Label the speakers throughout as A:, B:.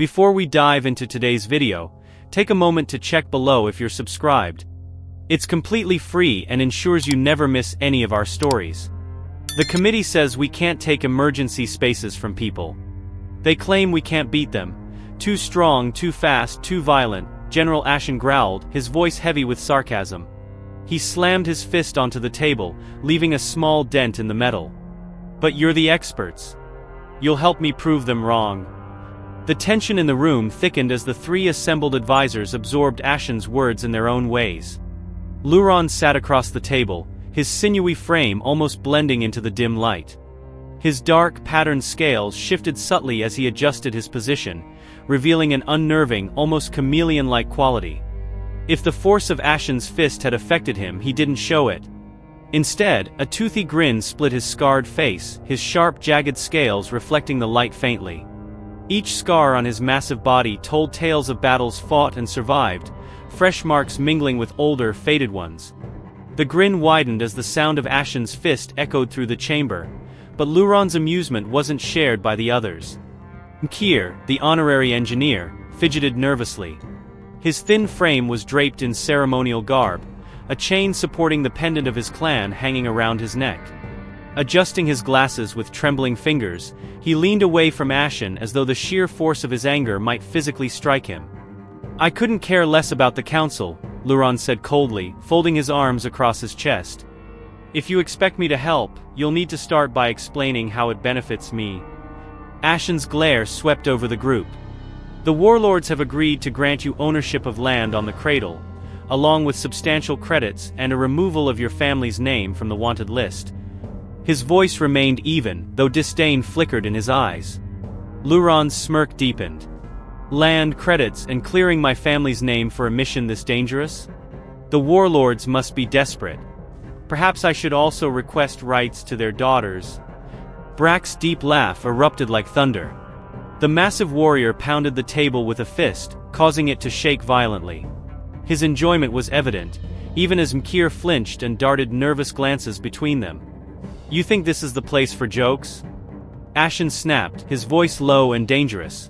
A: Before we dive into today's video, take a moment to check below if you're subscribed. It's completely free and ensures you never miss any of our stories. The committee says we can't take emergency spaces from people. They claim we can't beat them. Too strong, too fast, too violent, General Ashen growled, his voice heavy with sarcasm. He slammed his fist onto the table, leaving a small dent in the metal. But you're the experts. You'll help me prove them wrong. The tension in the room thickened as the three assembled advisors absorbed Ashen's words in their own ways. Luron sat across the table, his sinewy frame almost blending into the dim light. His dark, patterned scales shifted subtly as he adjusted his position, revealing an unnerving, almost chameleon-like quality. If the force of Ashen's fist had affected him, he didn't show it. Instead, a toothy grin split his scarred face, his sharp, jagged scales reflecting the light faintly. Each scar on his massive body told tales of battles fought and survived, fresh marks mingling with older, faded ones. The grin widened as the sound of Ashen's fist echoed through the chamber, but Luron's amusement wasn't shared by the others. Mkir, the honorary engineer, fidgeted nervously. His thin frame was draped in ceremonial garb, a chain supporting the pendant of his clan hanging around his neck. Adjusting his glasses with trembling fingers, he leaned away from Ashen as though the sheer force of his anger might physically strike him. "I couldn't care less about the council," Luron said coldly, folding his arms across his chest. "If you expect me to help, you'll need to start by explaining how it benefits me." Ashen's glare swept over the group. "The warlords have agreed to grant you ownership of land on the cradle, along with substantial credits and a removal of your family's name from the wanted list." His voice remained even, though disdain flickered in his eyes. Luron's smirk deepened. "Land, credits, and clearing my family's name for a mission this dangerous? The warlords must be desperate. Perhaps I should also request rights to their daughters." Brack's deep laugh erupted like thunder. The massive warrior pounded the table with a fist, causing it to shake violently. His enjoyment was evident, even as Mkir flinched and darted nervous glances between them. "You think this is the place for jokes?" Ashen snapped, his voice low and dangerous.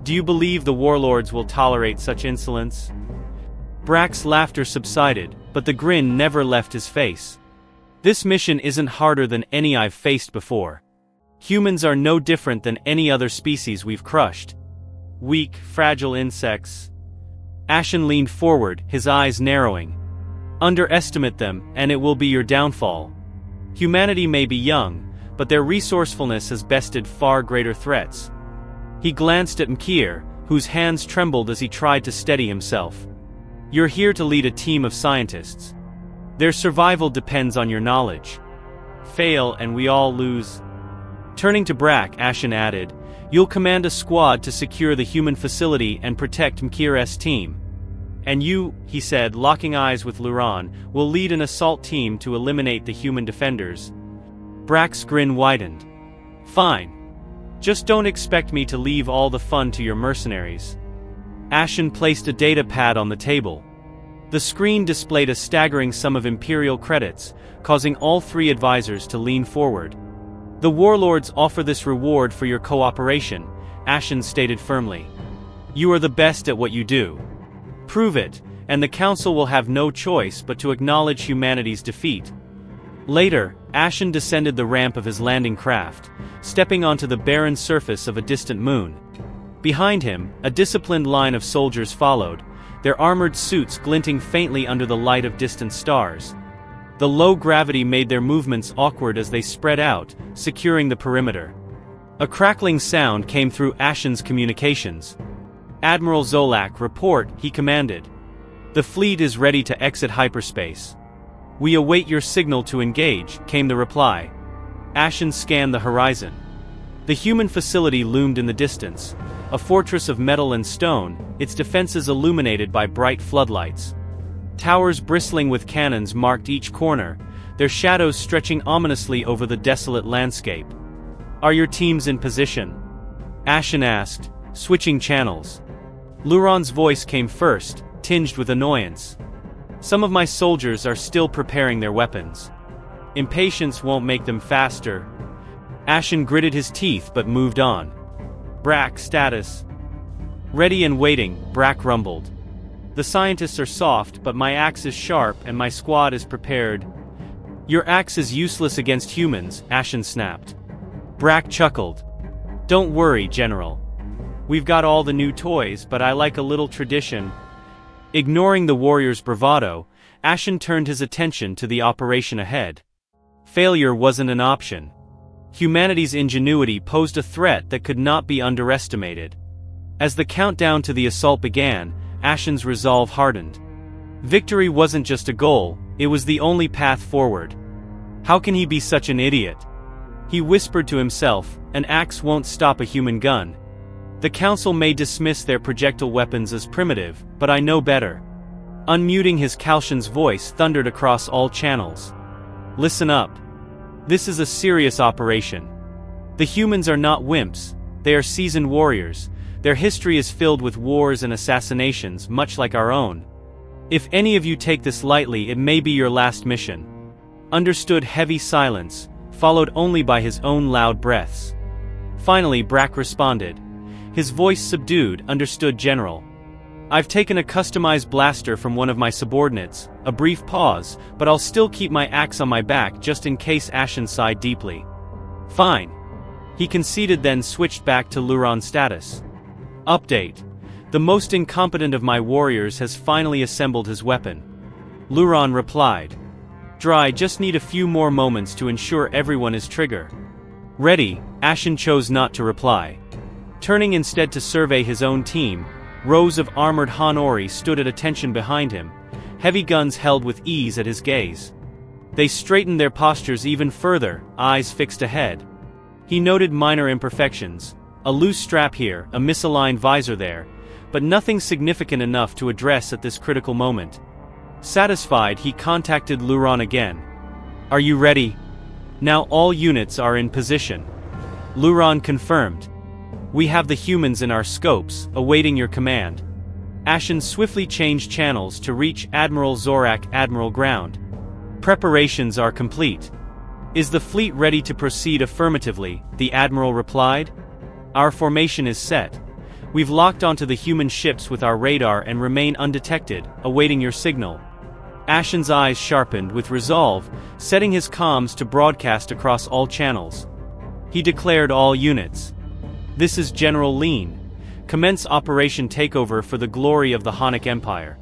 A: "Do you believe the warlords will tolerate such insolence?" Brack's laughter subsided, but the grin never left his face. "This mission isn't harder than any I've faced before. Humans are no different than any other species we've crushed. Weak, fragile insects." Ashen leaned forward, his eyes narrowing. "Underestimate them, and it will be your downfall. Humanity may be young, but their resourcefulness has bested far greater threats." He glanced at Mkir, whose hands trembled as he tried to steady himself. "You're here to lead a team of scientists. Their survival depends on your knowledge. Fail and we all lose." Turning to Brack, Ashen added, "You'll command a squad to secure the human facility and protect Mkir's team. And you," he said, locking eyes with Luron, "will lead an assault team to eliminate the human defenders." Brack's grin widened. "Fine. Just don't expect me to leave all the fun to your mercenaries." Ashen placed a data pad on the table. The screen displayed a staggering sum of Imperial credits, causing all three advisors to lean forward. "The warlords offer this reward for your cooperation," Ashen stated firmly. "You are the best at what you do. Prove it, and the council will have no choice but to acknowledge humanity's defeat." Later, Ashen descended the ramp of his landing craft, stepping onto the barren surface of a distant moon. Behind him, a disciplined line of soldiers followed, their armored suits glinting faintly under the light of distant stars. The low gravity made their movements awkward as they spread out, securing the perimeter. A crackling sound came through Ashen's communications. "Admiral Zolak, report," he commanded. "The fleet is ready to exit hyperspace." "We await your signal to engage," came the reply. Ashen scanned the horizon. The human facility loomed in the distance, a fortress of metal and stone, its defenses illuminated by bright floodlights. Towers bristling with cannons marked each corner, their shadows stretching ominously over the desolate landscape. "Are your teams in position?" Ashen asked, switching channels. Luron's voice came first, tinged with annoyance. "Some of my soldiers are still preparing their weapons. Impatience won't make them faster." Ashen gritted his teeth but moved on. "Brack, status." Ready and waiting, Brack rumbled. The scientists are soft, but my axe is sharp and my squad is prepared. Your axe is useless against humans, Ashen snapped. Brack chuckled. Don't worry, General. We've got all the new toys, but I like a little tradition. Ignoring the warrior's bravado, Ashen turned his attention to the operation ahead. Failure wasn't an option. Humanity's ingenuity posed a threat that could not be underestimated. As the countdown to the assault began, Ashen's resolve hardened. Victory wasn't just a goal, it was the only path forward. How can he be such an idiot? He whispered to himself, an axe won't stop a human gun. The council may dismiss their projectile weapons as primitive, but I know better. Unmuting his Calcian's voice thundered across all channels. Listen up. This is a serious operation. The humans are not wimps, they are seasoned warriors. Their history is filled with wars and assassinations, much like our own. If any of you take this lightly, it may be your last mission. Understood. Heavy silence, followed only by his own loud breaths. Finally Brack responded. His voice subdued. Understood, General. I've taken a customized blaster from one of my subordinates. A brief pause, but I'll still keep my axe on my back just in case. Ashen sighed deeply. Fine. He conceded, then switched back to Luron status. Update. The most incompetent of my warriors has finally assembled his weapon. Luron replied. Dry, just need a few more moments to ensure everyone is trigger ready. Ashen chose not to reply. Turning instead to survey his own team, rows of armored Hanori stood at attention behind him, heavy guns held with ease at his gaze. They straightened their postures even further, eyes fixed ahead. He noted minor imperfections, a loose strap here, a misaligned visor there, but nothing significant enough to address at this critical moment. Satisfied, he contacted Luron again. Are you ready? Now all units are in position. Luron confirmed. We have the humans in our scopes, awaiting your command. Ashen swiftly changed channels to reach Admiral Zorak. Admiral ground. Preparations are complete. Is the fleet ready to proceed? Affirmatively, the Admiral replied. Our formation is set. We've locked onto the human ships with our radar and remain undetected, awaiting your signal. Ashen's eyes sharpened with resolve, setting his comms to broadcast across all channels. He declared all units. This is General Lean. Commence Operation Takeover for the glory of the Honic Empire.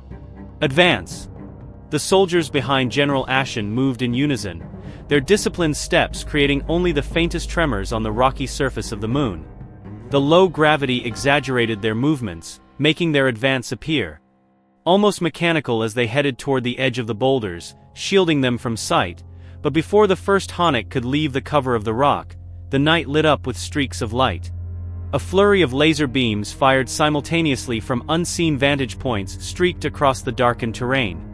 A: Advance. The soldiers behind General Ashen moved in unison, their disciplined steps creating only the faintest tremors on the rocky surface of the moon. The low gravity exaggerated their movements, making their advance appear almost mechanical as they headed toward the edge of the boulders, shielding them from sight. But before the first Honic could leave the cover of the rock, the night lit up with streaks of light. A flurry of laser beams fired simultaneously from unseen vantage points streaked across the darkened terrain.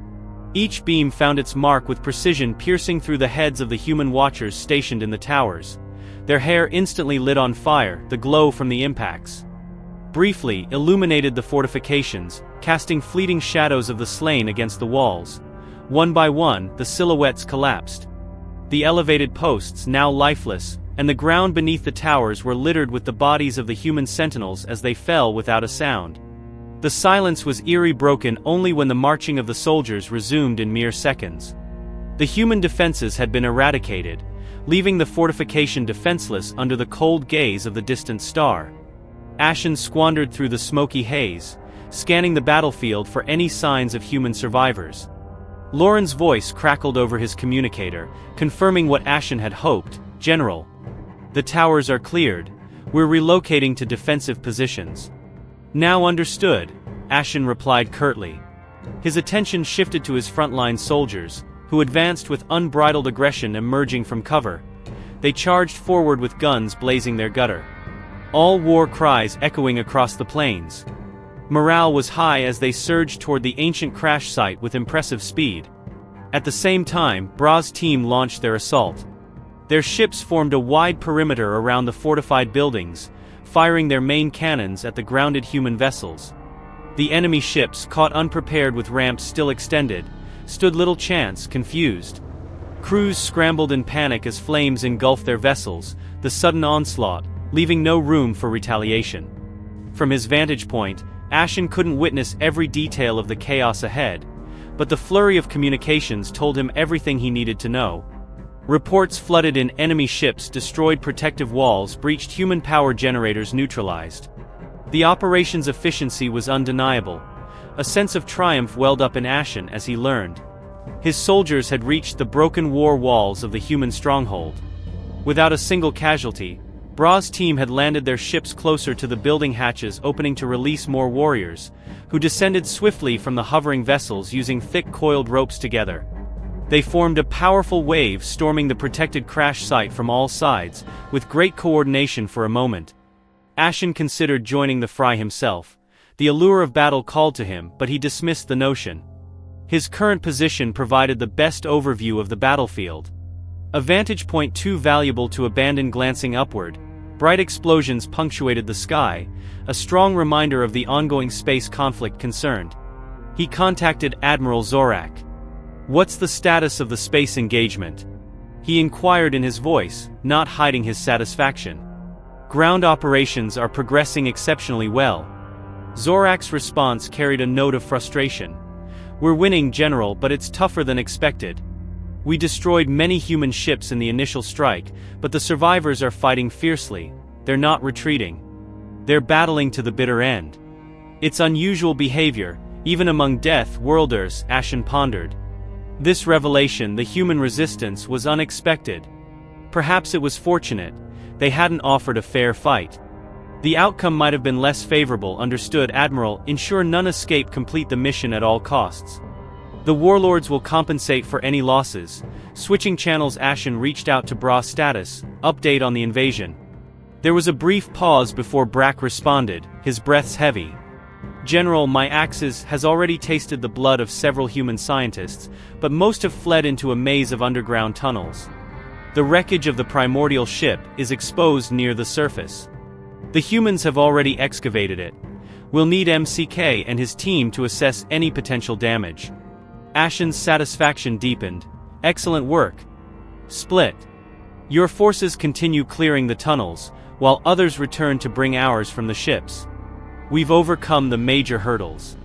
A: Each beam found its mark with precision, piercing through the heads of the human watchers stationed in the towers. Their hair instantly lit on fire, the glow from the impacts briefly illuminated the fortifications, casting fleeting shadows of the slain against the walls. One by one, the silhouettes collapsed. The elevated posts, now lifeless, and the ground beneath the towers were littered with the bodies of the human sentinels as they fell without a sound. The silence was eerie, broken only when the marching of the soldiers resumed in mere seconds. The human defenses had been eradicated, leaving the fortification defenseless under the cold gaze of the distant star. Ashen squandered through the smoky haze, scanning the battlefield for any signs of human survivors. Lauren's voice crackled over his communicator, confirming what Ashen had hoped. General. The towers are cleared. We're relocating to defensive positions. Now understood, Ashen replied curtly. His attention shifted to his frontline soldiers, who advanced with unbridled aggression emerging from cover. They charged forward with guns blazing their gutter. All war cries echoing across the plains. Morale was high as they surged toward the ancient crash site with impressive speed. At the same time, Bra's team launched their assault. Their ships formed a wide perimeter around the fortified buildings, firing their main cannons at the grounded human vessels. The enemy ships, caught unprepared with ramps still extended, stood little chance, confused. Crews scrambled in panic as flames engulfed their vessels, the sudden onslaught, leaving no room for retaliation. From his vantage point, Ashen couldn't witness every detail of the chaos ahead, but the flurry of communications told him everything he needed to know. Reports flooded in, enemy ships destroyed, protective walls breached, human power generators neutralized. The operation's efficiency was undeniable. A sense of triumph welled up in Ashen as he learned. His soldiers had reached the broken war walls of the human stronghold. Without a single casualty, Bra's team had landed their ships closer to the building hatches, opening to release more warriors, who descended swiftly from the hovering vessels using thick coiled ropes together. They formed a powerful wave, storming the protected crash site from all sides, with great coordination. For a moment, Ashen considered joining the fray himself. The allure of battle called to him, but he dismissed the notion. His current position provided the best overview of the battlefield. A vantage point too valuable to abandon. Glancing upward, bright explosions punctuated the sky, a strong reminder of the ongoing space conflict concerned. He contacted Admiral Zorak. "What's the status of the space engagement?" he inquired in his voice, not hiding his satisfaction. "Ground operations are progressing exceptionally well." Zorak's response carried a note of frustration. "We're winning, General, but it's tougher than expected. We destroyed many human ships in the initial strike, but the survivors are fighting fiercely. They're not retreating. They're battling to the bitter end." "It's unusual behavior, even among Death Worlders," Ashen pondered. This revelation, the human resistance, was unexpected. Perhaps it was fortunate. They hadn't offered a fair fight. The outcome might have been less favorable. "Understood, Admiral. Ensure none escape. Complete the mission at all costs. The warlords will compensate for any losses." Switching channels, Ashen reached out to Bra. "Status update on the invasion." There was a brief pause before Brack responded, his breaths heavy. "General, my axis has already tasted the blood of several human scientists, but most have fled into a maze of underground tunnels. The wreckage of the primordial ship is exposed near the surface. The humans have already excavated it. We'll need MCK and his team to assess any potential damage." Ashen's satisfaction deepened. "Excellent work. Split. Your forces continue clearing the tunnels, while others return to bring ours from the ships. We've overcome the major hurdles.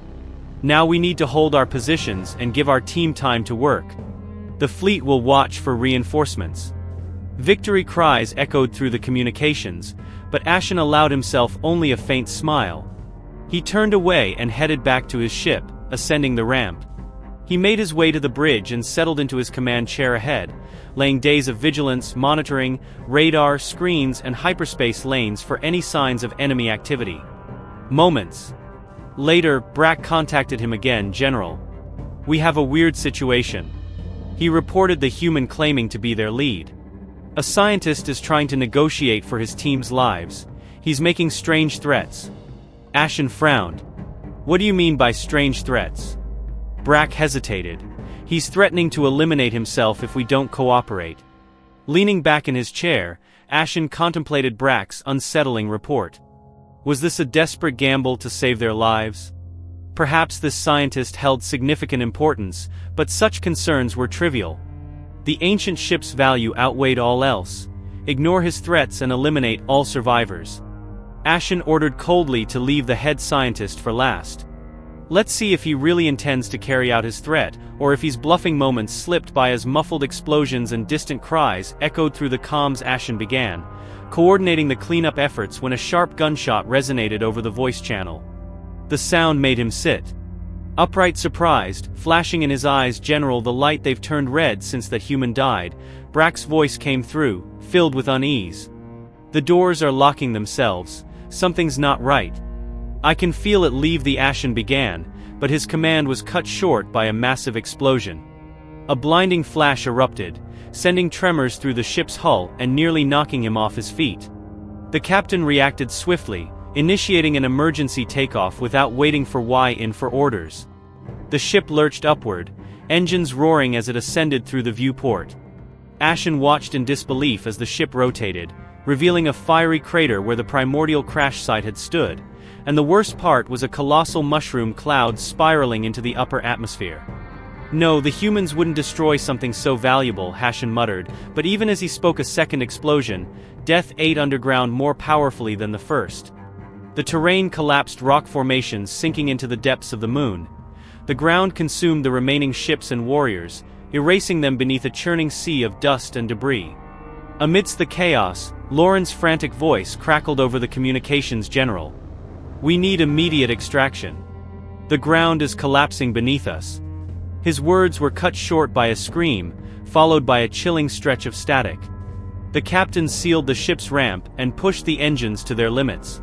A: Now we need to hold our positions and give our team time to work. The fleet will watch for reinforcements." Victory cries echoed through the communications, but Ashen allowed himself only a faint smile. He turned away and headed back to his ship, ascending the ramp. He made his way to the bridge and settled into his command chair ahead, laying days of vigilance, monitoring, radar, screens, and hyperspace lanes for any signs of enemy activity. Moments later, Brack contacted him again. "General, we have a weird situation." He reported the human claiming to be their lead. "A scientist is trying to negotiate for his team's lives. He's making strange threats." Ashen frowned. "What do you mean by strange threats?" Brack hesitated. "He's threatening to eliminate himself if we don't cooperate." Leaning back in his chair, Ashen contemplated Brack's unsettling report. Was this a desperate gamble to save their lives? Perhaps this scientist held significant importance, but such concerns were trivial. The ancient ship's value outweighed all else. Ignore his threats and eliminate all survivors. Ashen ordered coldly to leave the head scientist for last. Let's see if he really intends to carry out his threat, or if he's bluffing. Moments slipped by as muffled explosions and distant cries echoed through the comms. Ashen began coordinating the cleanup efforts when a sharp gunshot resonated over the voice channel. The sound made him sit upright, surprised, flashing in his eyes. "General, the light, they've turned red since that human died." Brack's voice came through, filled with unease. "The doors are locking themselves. Something's not right. I can feel it." "Leave the Ashen began, but his command was cut short by a massive explosion. A blinding flash erupted, sending tremors through the ship's hull and nearly knocking him off his feet. The captain reacted swiftly, initiating an emergency takeoff without waiting for Y-in for orders. The ship lurched upward, engines roaring as it ascended through the viewport. Ashen watched in disbelief as the ship rotated, revealing a fiery crater where the primordial crash site had stood, and the worst part was a colossal mushroom cloud spiraling into the upper atmosphere. "No, the humans wouldn't destroy something so valuable," Ashen muttered, but even as he spoke, a second explosion, Death ate underground more powerfully than the first. The terrain collapsed rock formations sinking into the depths of the moon. The ground consumed the remaining ships and warriors, erasing them beneath a churning sea of dust and debris. Amidst the chaos, Lauren's frantic voice crackled over the communications general. "We need immediate extraction. The ground is collapsing beneath us." His words were cut short by a scream, followed by a chilling stretch of static. The captain sealed the ship's ramp and pushed the engines to their limits.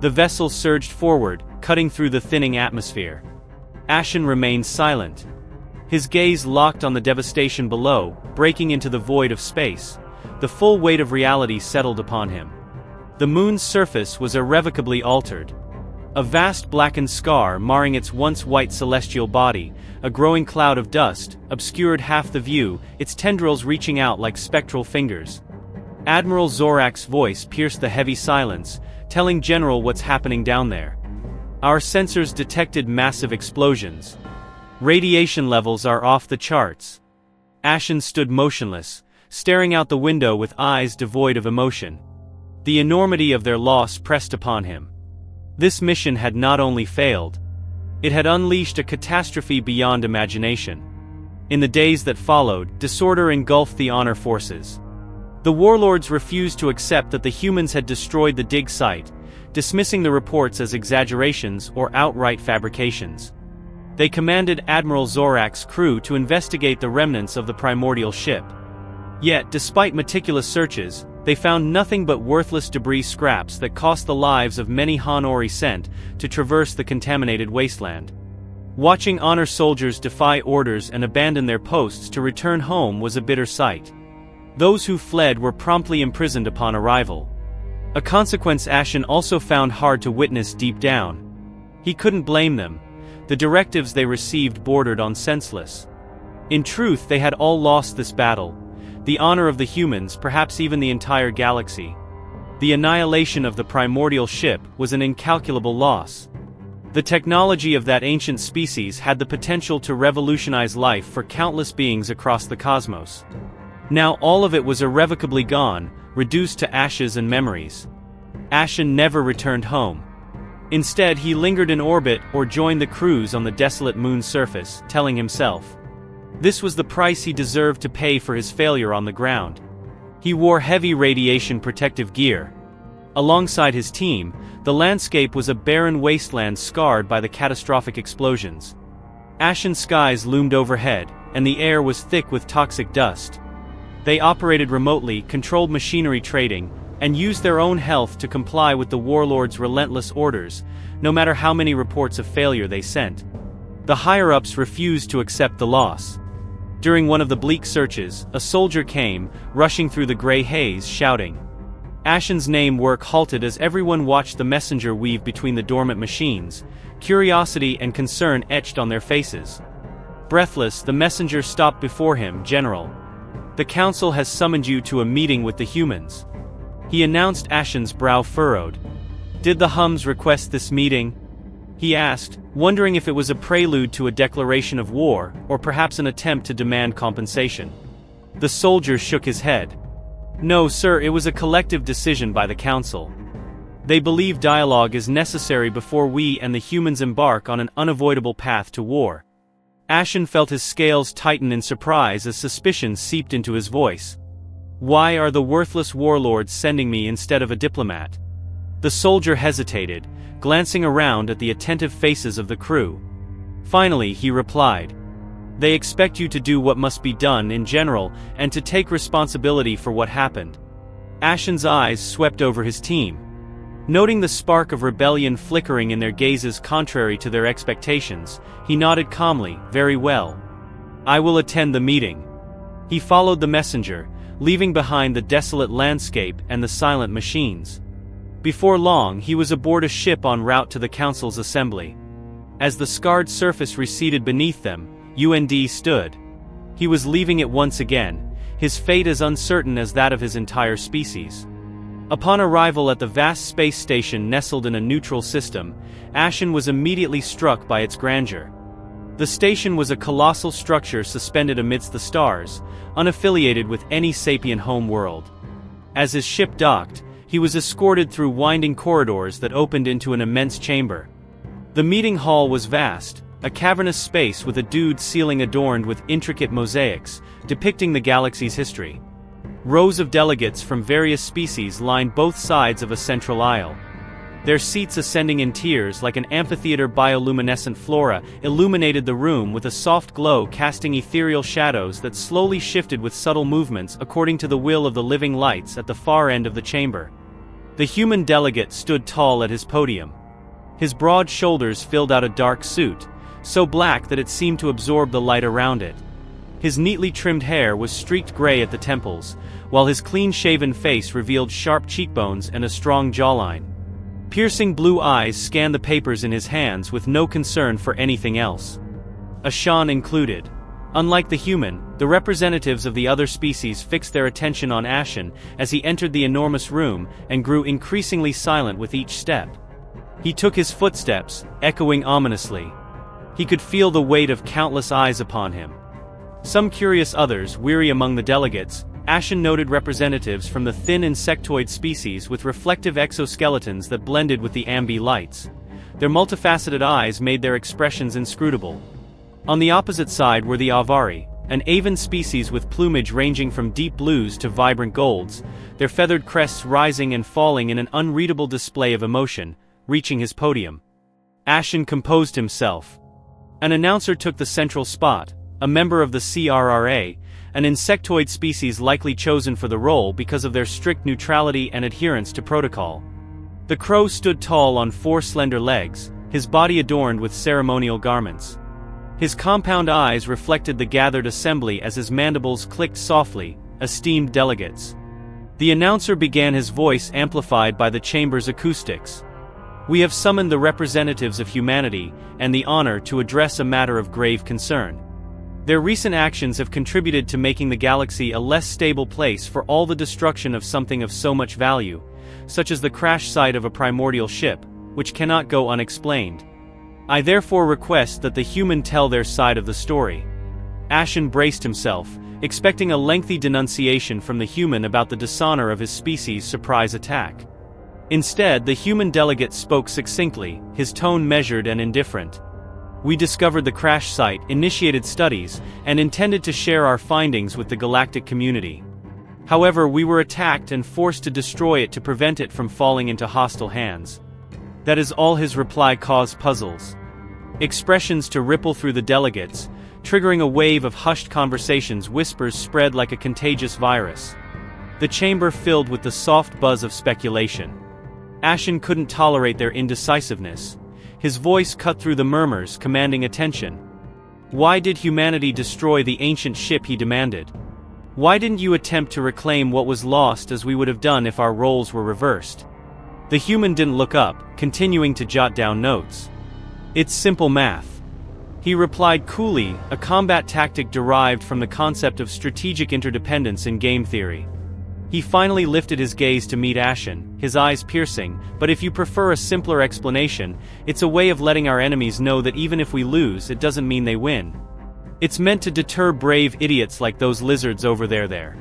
A: The vessel surged forward, cutting through the thinning atmosphere. Ashen remained silent. His gaze locked on the devastation below, breaking into the void of space. The full weight of reality settled upon him. The moon's surface was irrevocably altered. A vast blackened scar marring its once white celestial body, a growing cloud of dust, obscured half the view, its tendrils reaching out like spectral fingers. Admiral Zorak's voice pierced the heavy silence, telling General what's happening down there. "Our sensors detected massive explosions. Radiation levels are off the charts." Ashen stood motionless, staring out the window with eyes devoid of emotion. The enormity of their loss pressed upon him. This mission had not only failed, it had unleashed a catastrophe beyond imagination. In the days that followed, disorder engulfed the honor forces. The warlords refused to accept that the humans had destroyed the dig site, dismissing the reports as exaggerations or outright fabrications. They commanded Admiral Zorak's crew to investigate the remnants of the primordial ship. Yet, despite meticulous searches, they found nothing but worthless debris scraps that cost the lives of many Hanori sent to traverse the contaminated wasteland. Watching honor soldiers defy orders and abandon their posts to return home was a bitter sight. Those who fled were promptly imprisoned upon arrival. A consequence Ashen also found hard to witness deep down. He couldn't blame them. The directives they received bordered on senseless. In truth, they had all lost this battle. The honor of the humans, perhaps even the entire galaxy. The annihilation of the primordial ship was an incalculable loss. The technology of that ancient species had the potential to revolutionize life for countless beings across the cosmos. Now all of it was irrevocably gone, reduced to ashes and memories. Ashen never returned home. Instead, he lingered in orbit or joined the crews on the desolate moon's surface, telling himself, this was the price he deserved to pay for his failure on the ground. He wore heavy radiation protective gear. Alongside his team, the landscape was a barren wasteland scarred by the catastrophic explosions. Ashen skies loomed overhead, and the air was thick with toxic dust. They operated remotely, controlled machinery trading, and used their own health to comply with the warlords' relentless orders, no matter how many reports of failure they sent. The higher-ups refused to accept the loss. During one of the bleak searches, a soldier came, rushing through the gray haze, shouting. Ashen's name work halted as everyone watched the messenger weave between the dormant machines, curiosity and concern etched on their faces. Breathless, the messenger stopped before him. "General, the council has summoned you to a meeting with the humans." He announced. Ashen's brow furrowed. "Did the Hums request this meeting?" he asked, wondering if it was a prelude to a declaration of war, or perhaps an attempt to demand compensation. The soldier shook his head. "No, sir, it was a collective decision by the council. They believe dialogue is necessary before we and the humans embark on an unavoidable path to war." Ashen felt his scales tighten in surprise as suspicion seeped into his voice. "Why are the worthless warlords sending me instead of a diplomat?" The soldier hesitated, glancing around at the attentive faces of the crew. Finally, he replied, "They expect you to do what must be done in general, and to take responsibility for what happened." Ashen's eyes swept over his team. Noting the spark of rebellion flickering in their gazes contrary to their expectations, he nodded calmly. "Very well. I will attend the meeting." He followed the messenger, leaving behind the desolate landscape and the silent machines. Before long, he was aboard a ship en route to the council's assembly. As the scarred surface receded beneath them, UND stood. He was leaving it once again, his fate as uncertain as that of his entire species. Upon arrival at the vast space station nestled in a neutral system, Ashen was immediately struck by its grandeur. The station was a colossal structure suspended amidst the stars, unaffiliated with any sapient home world. As his ship docked, He was escorted through winding corridors that opened into an immense chamber. The meeting hall was vast, a cavernous space with a dude ceiling adorned with intricate mosaics, depicting the galaxy's history. Rows of delegates from various species lined both sides of a central aisle. Their seats ascending in tiers like an amphitheater. Bioluminescent flora illuminated the room with a soft glow, casting ethereal shadows that slowly shifted with subtle movements according to the will of the living lights at the far end of the chamber. The human delegate stood tall at his podium. His broad shoulders filled out a dark suit, so black that it seemed to absorb the light around it. His neatly trimmed hair was streaked gray at the temples, while his clean-shaven face revealed sharp cheekbones and a strong jawline. Piercing blue eyes scanned the papers in his hands with no concern for anything else. Ashan included. Unlike the human, the representatives of the other species fixed their attention on Ashan as he entered the enormous room and grew increasingly silent with each step. He took his footsteps, echoing ominously. He could feel the weight of countless eyes upon him. Some curious others, weary among the delegates, Ashan noted representatives from the thin insectoid species with reflective exoskeletons that blended with the ambi lights. Their multifaceted eyes made their expressions inscrutable. On the opposite side were the Avari, an avian species with plumage ranging from deep blues to vibrant golds, their feathered crests rising and falling in an unreadable display of emotion, reaching his podium. Ashan composed himself. An announcer took the central spot, a member of the CRRA, an insectoid species likely chosen for the role because of their strict neutrality and adherence to protocol. The crow stood tall on 4 slender legs, his body adorned with ceremonial garments. His compound eyes reflected the gathered assembly as his mandibles clicked softly. Esteemed delegates. The announcer began, his voice amplified by the chamber's acoustics. We have summoned the representatives of humanity and the honor to address a matter of grave concern. Their recent actions have contributed to making the galaxy a less stable place for all the destruction of something of so much value, such as the crash site of a primordial ship, which cannot go unexplained. I therefore request that the human tell their side of the story. Ashan braced himself, expecting a lengthy denunciation from the human about the dishonor of his species' surprise attack. Instead, the human delegate spoke succinctly, his tone measured and indifferent. We discovered the crash site, initiated studies, and intended to share our findings with the galactic community. However, we were attacked and forced to destroy it to prevent it from falling into hostile hands. That is all. His reply caused puzzles. Expressions to ripple through the delegates, triggering a wave of hushed conversations. Whispers spread like a contagious virus. The chamber filled with the soft buzz of speculation. Ashan couldn't tolerate their indecisiveness. His voice cut through the murmurs, commanding attention. Why did humanity destroy the ancient ship? He demanded. Why didn't you attempt to reclaim what was lost as we would have done if our roles were reversed? The human didn't look up, continuing to jot down notes. It's simple math. He replied coolly, a combat tactic derived from the concept of strategic interdependence in game theory. He finally lifted his gaze to meet Ashan, his eyes piercing. But if you prefer a simpler explanation, it's a way of letting our enemies know that even if we lose, it doesn't mean they win. It's meant to deter brave idiots like those lizards over there.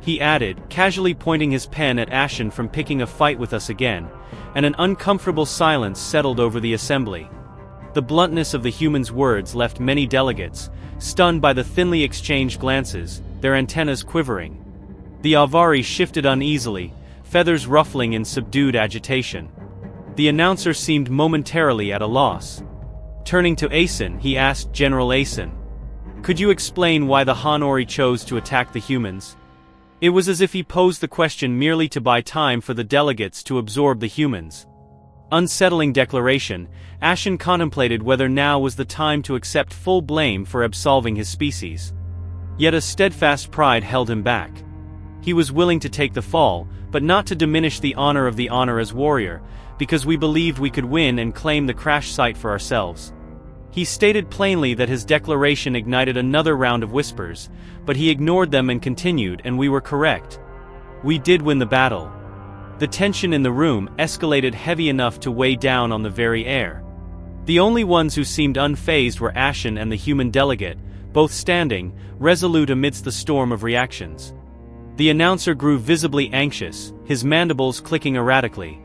A: He added, casually pointing his pen at Ashan from picking a fight with us again, and an uncomfortable silence settled over the assembly. The bluntness of the human's words left many delegates, stunned by the thinly exchanged glances, their antennas quivering. The Avari shifted uneasily, feathers ruffling in subdued agitation. The announcer seemed momentarily at a loss. Turning to Asen, he asked General Asen, could you explain why the Hanori chose to attack the humans? It was as if he posed the question merely to buy time for the delegates to absorb the humans. Unsettling declaration, Ashan contemplated whether now was the time to accept full blame for absolving his species. Yet a steadfast pride held him back. He was willing to take the fall, but not to diminish the honor of the honor as warrior, because we believed we could win and claim the crash site for ourselves. He stated plainly that his declaration ignited another round of whispers, but he ignored them and continued, and we were correct. We did win the battle. The tension in the room escalated heavy enough to weigh down on the very air. The only ones who seemed unfazed were Ashan and the human delegate, both standing, resolute amidst the storm of reactions. The announcer grew visibly anxious, his mandibles clicking erratically.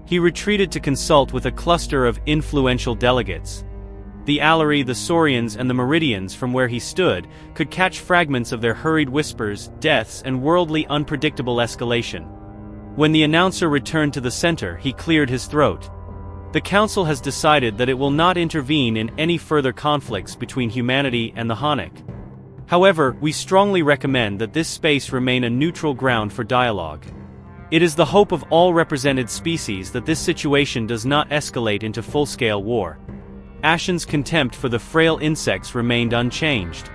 A: He retreated to consult with a cluster of influential delegates. The Alari, the Saurians, and the Meridians from where he stood could catch fragments of their hurried whispers, deaths, and worldly unpredictable escalation. When the announcer returned to the center, he cleared his throat. The Council has decided that it will not intervene in any further conflicts between humanity and the Hanik. However, we strongly recommend that this space remain a neutral ground for dialogue. It is the hope of all represented species that this situation does not escalate into full-scale war. Ashen's contempt for the frail insects remained unchanged.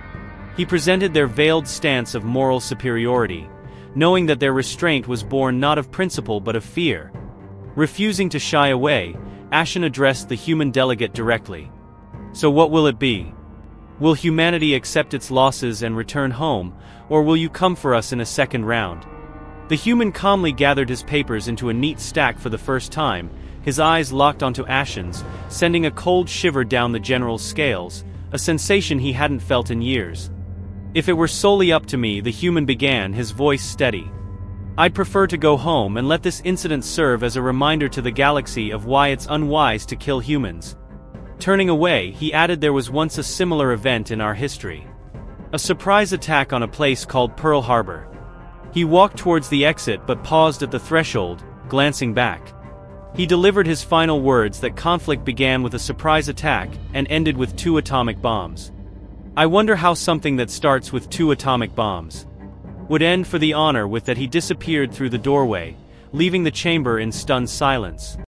A: He presented their veiled stance of moral superiority, knowing that their restraint was born not of principle but of fear. Refusing to shy away, Ashen addressed the human delegate directly. So what will it be? Will humanity accept its losses and return home, or will you come for us in a second round? The human calmly gathered his papers into a neat stack for the first time, his eyes locked onto Ashen's, sending a cold shiver down the general's scales, a sensation he hadn't felt in years. If it were solely up to me, the human began, his voice steady. I'd prefer to go home and let this incident serve as a reminder to the galaxy of why it's unwise to kill humans. Turning away, he added there was once a similar event in our history. A surprise attack on a place called Pearl Harbor. He walked towards the exit but paused at the threshold, glancing back. He delivered his final words that conflict began with a surprise attack and ended with 2 atomic bombs. I wonder how something that starts with 2 atomic bombs would end for the honor with that he disappeared through the doorway, leaving the chamber in stunned silence.